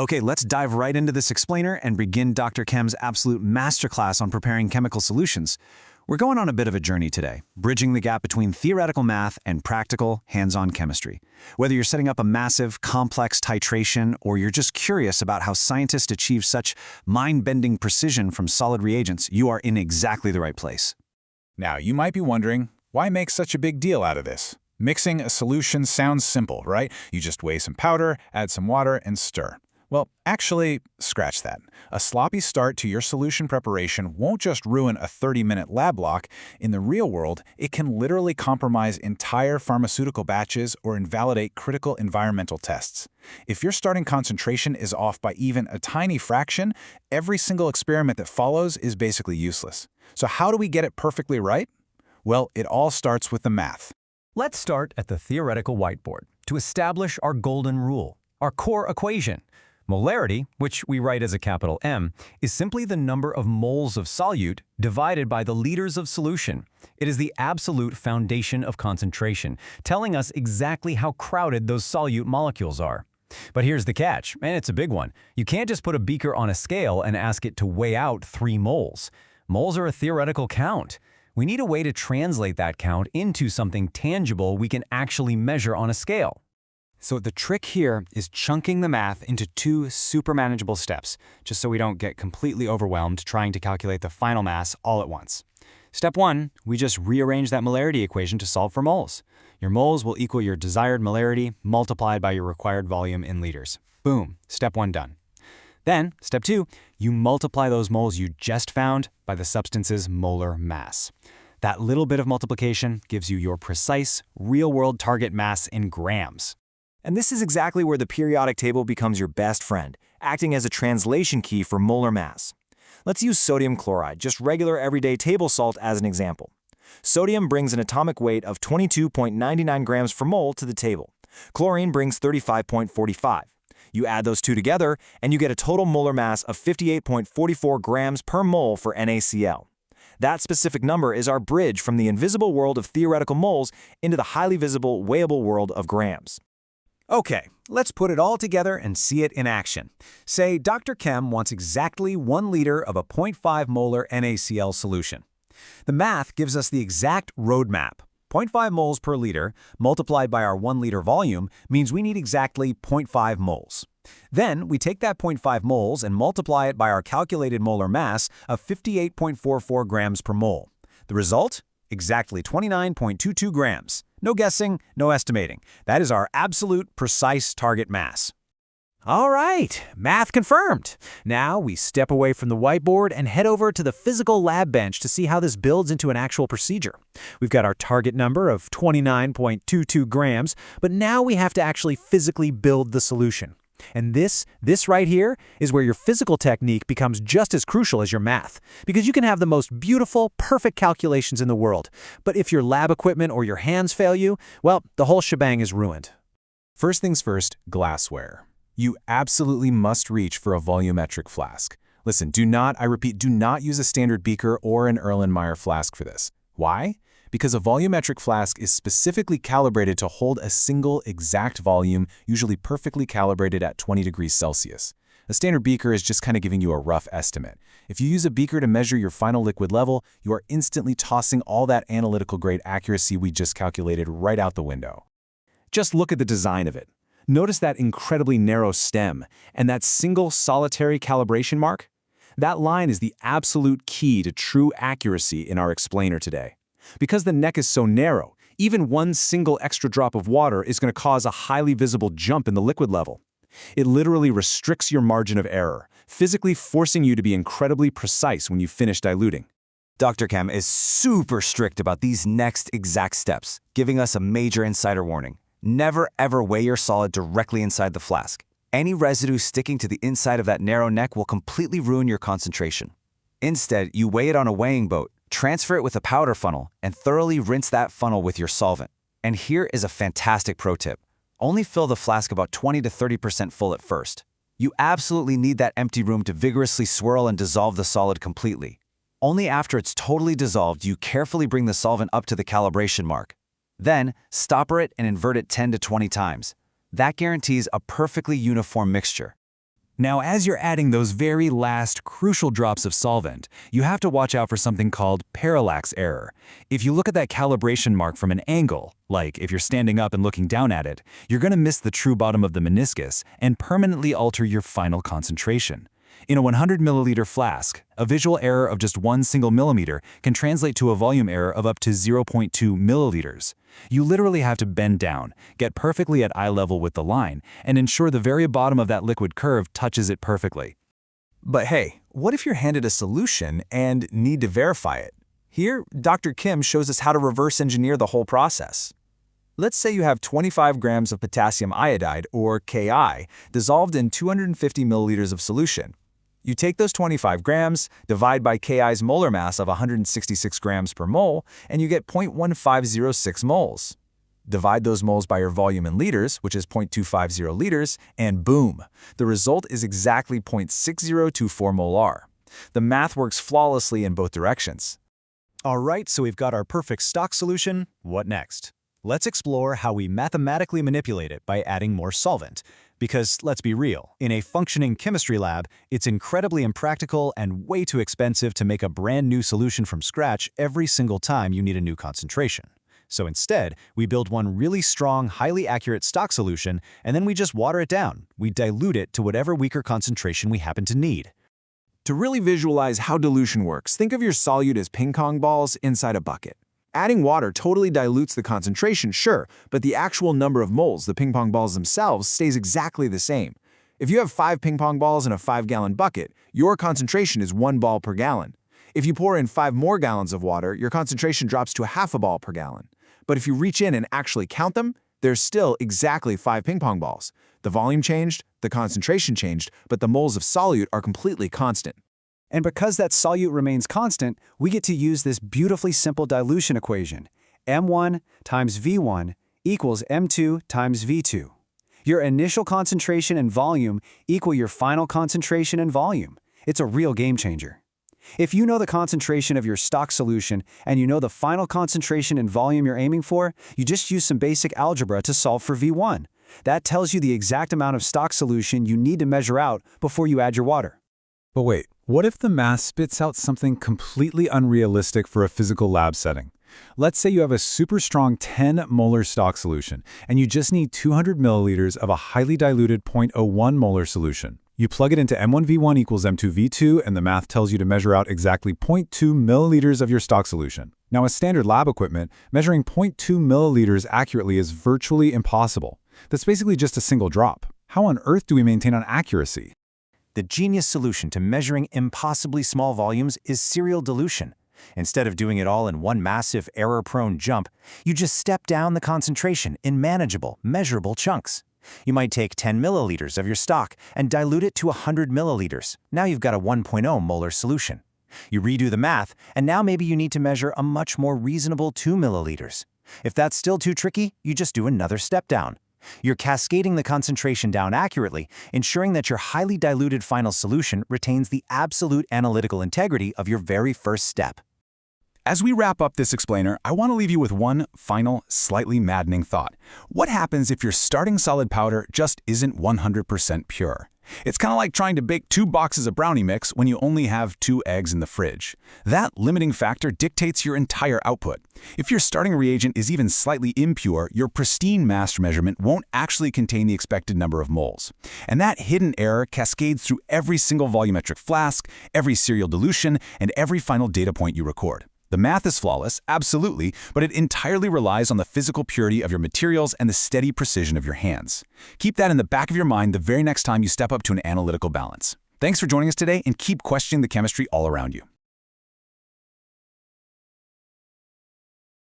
Okay, let's dive right into this explainer and begin Dr. Chem's absolute masterclass on preparing chemical solutions. We're going on a bit of a journey today, bridging the gap between theoretical math and practical, hands-on chemistry. Whether you're setting up a massive, complex titration or you're just curious about how scientists achieve such mind-bending precision from solid reagents, you are in exactly the right place. Now, you might be wondering, why make such a big deal out of this? Mixing a solution sounds simple, right? You just weigh some powder, add some water, and stir. Well, actually, scratch that. A sloppy start to your solution preparation won't just ruin a 30-minute lab block. In the real world, it can literally compromise entire pharmaceutical batches or invalidate critical environmental tests. If your starting concentration is off by even a tiny fraction, every single experiment that follows is basically useless. So how do we get it perfectly right? Well, it all starts with the math. Let's start at the theoretical whiteboard to establish our golden rule, our core equation. Molarity, which we write as a capital M, is simply the number of moles of solute divided by the liters of solution. It is the absolute foundation of concentration, telling us exactly how crowded those solute molecules are. But here's the catch, and it's a big one. You can't just put a beaker on a scale and ask it to weigh out 3 moles. Moles are a theoretical count. We need a way to translate that count into something tangible we can actually measure on a scale. So the trick here is chunking the math into 2 super manageable steps, just so we don't get completely overwhelmed trying to calculate the final mass all at once. Step 1, we just rearrange that molarity equation to solve for moles. Your moles will equal your desired molarity multiplied by your required volume in liters. Boom, step 1 done. Then, step 2, you multiply those moles you just found by the substance's molar mass. That little bit of multiplication gives you your precise, real-world target mass in grams. And this is exactly where the periodic table becomes your best friend, acting as a translation key for molar mass. Let's use sodium chloride, just regular everyday table salt, as an example. Sodium brings an atomic weight of 22.99 grams per mole to the table. Chlorine brings 35.45. You add those two together, and you get a total molar mass of 58.44 grams per mole for NaCl. That specific number is our bridge from the invisible world of theoretical moles into the highly visible, weighable world of grams. Okay, let's put it all together and see it in action. Say Dr. Chem wants exactly 1 liter of a 0.5 molar NaCl solution. The math gives us the exact roadmap. 0.5 moles per liter multiplied by our 1 liter volume means we need exactly 0.5 moles. Then we take that 0.5 moles and multiply it by our calculated molar mass of 58.44 grams per mole. The result? Exactly 29.22 grams. No guessing, no estimating. That is our absolute precise target mass. All right, math confirmed. Now we step away from the whiteboard and head over to the physical lab bench to see how this builds into an actual procedure. We've got our target number of 29.22 grams, but now we have to actually physically build the solution. And this right here is where your physical technique becomes just as crucial as your math, because you can have the most beautiful, perfect calculations in the world, but if your lab equipment or your hands fail you, well, the whole shebang is ruined. First things first, glassware. You absolutely must reach for a volumetric flask. Listen, I repeat, do not use a standard beaker or an Erlenmeyer flask for this. Why? Because a volumetric flask is specifically calibrated to hold a single exact volume, usually perfectly calibrated at 20 degrees Celsius. A standard beaker is just kind of giving you a rough estimate. If you use a beaker to measure your final liquid level, you are instantly tossing all that analytical grade accuracy we just calculated right out the window. Just look at the design of it. Notice that incredibly narrow stem and that single solitary calibration mark? That line is the absolute key to true accuracy in our explainer today. Because the neck is so narrow, even 1 single extra drop of water is going to cause a highly visible jump in the liquid level. It literally restricts your margin of error, physically forcing you to be incredibly precise when you finish diluting. Dr. Chem is super strict about these next exact steps, giving us a major insider warning. Never ever weigh your solid directly inside the flask. Any residue sticking to the inside of that narrow neck will completely ruin your concentration. Instead, you weigh it on a weighing boat, transfer it with a powder funnel, and thoroughly rinse that funnel with your solvent. And here is a fantastic pro tip. Only fill the flask about 20 to 30% full at first. You absolutely need that empty room to vigorously swirl and dissolve the solid completely. Only after it's totally dissolved, you carefully bring the solvent up to the calibration mark. Then, stopper it and invert it 10 to 20 times. That guarantees a perfectly uniform mixture. Now, as you're adding those very last crucial drops of solvent, you have to watch out for something called parallax error. If you look at that calibration mark from an angle, like if you're standing up and looking down at it, you're going to miss the true bottom of the meniscus and permanently alter your final concentration. In a 100 milliliter flask, a visual error of just 1 single millimeter can translate to a volume error of up to 0.2 milliliters. You literally have to bend down, get perfectly at eye level with the line, and ensure the very bottom of that liquid curve touches it perfectly. But hey, what if you're handed a solution and need to verify it? Here, Dr. Kim shows us how to reverse engineer the whole process. Let's say you have 25 grams of potassium iodide, or Ki, dissolved in 250 milliliters of solution. You take those 25 grams, divide by Ki's molar mass of 166 grams per mole, and you get 0.1506 moles. Divide those moles by your volume in liters, which is 0.250 liters, and boom! The result is exactly 0.6024 molar. The math works flawlessly in both directions. All right, so we've got our perfect stock solution. What next? Let's explore how we mathematically manipulate it by adding more solvent. Because, let's be real, in a functioning chemistry lab, it's incredibly impractical and way too expensive to make a brand new solution from scratch every single time you need a new concentration. So instead, we build one really strong, highly accurate stock solution, and then we just water it down. We dilute it to whatever weaker concentration we happen to need. To really visualize how dilution works, think of your solute as ping pong balls inside a bucket. Adding water totally dilutes the concentration, sure, but the actual number of moles, the ping pong balls themselves, stays exactly the same. If you have 5 ping pong balls in a 5-gallon bucket, your concentration is 1 ball per gallon. If you pour in 5 more gallons of water, your concentration drops to ½ a ball per gallon. But if you reach in and actually count them, there's still exactly 5 ping pong balls. The volume changed, the concentration changed, but the moles of solute are completely constant. And because that solute remains constant, we get to use this beautifully simple dilution equation. M1 times V1 equals M2 times V2. Your initial concentration and volume equal your final concentration and volume. It's a real game changer. If you know the concentration of your stock solution and you know the final concentration and volume you're aiming for, you just use some basic algebra to solve for V1. That tells you the exact amount of stock solution you need to measure out before you add your water. But wait, what if the math spits out something completely unrealistic for a physical lab setting? Let's say you have a super strong 10 molar stock solution, and you just need 200 milliliters of a highly diluted 0.01 molar solution. You plug it into M1V1 equals M2V2, and the math tells you to measure out exactly 0.2 milliliters of your stock solution. Now, with standard lab equipment, measuring 0.2 milliliters accurately is virtually impossible. That's basically just a single drop. How on earth do we maintain on accuracy? The genius solution to measuring impossibly small volumes is serial dilution. Instead of doing it all in one massive, error-prone jump, you just step down the concentration in manageable, measurable chunks. You might take 10 milliliters of your stock and dilute it to 100 milliliters. Now you've got a 1.0 molar solution. You redo the math, and now maybe you need to measure a much more reasonable 2 milliliters. If that's still too tricky, you just do another step down. You're cascading the concentration down accurately, ensuring that your highly diluted final solution retains the absolute analytical integrity of your very first step. As we wrap up this explainer, I want to leave you with one final, slightly maddening thought. What happens if your starting solid powder just isn't 100% pure? It's kind of like trying to bake 2 boxes of brownie mix when you only have 2 eggs in the fridge. That limiting factor dictates your entire output. If your starting reagent is even slightly impure, your pristine master measurement won't actually contain the expected number of moles. And that hidden error cascades through every single volumetric flask, every serial dilution, and every final data point you record. The math is flawless, absolutely, but it entirely relies on the physical purity of your materials and the steady precision of your hands. Keep that in the back of your mind the very next time you step up to an analytical balance. Thanks for joining us today, and keep questioning the chemistry all around you.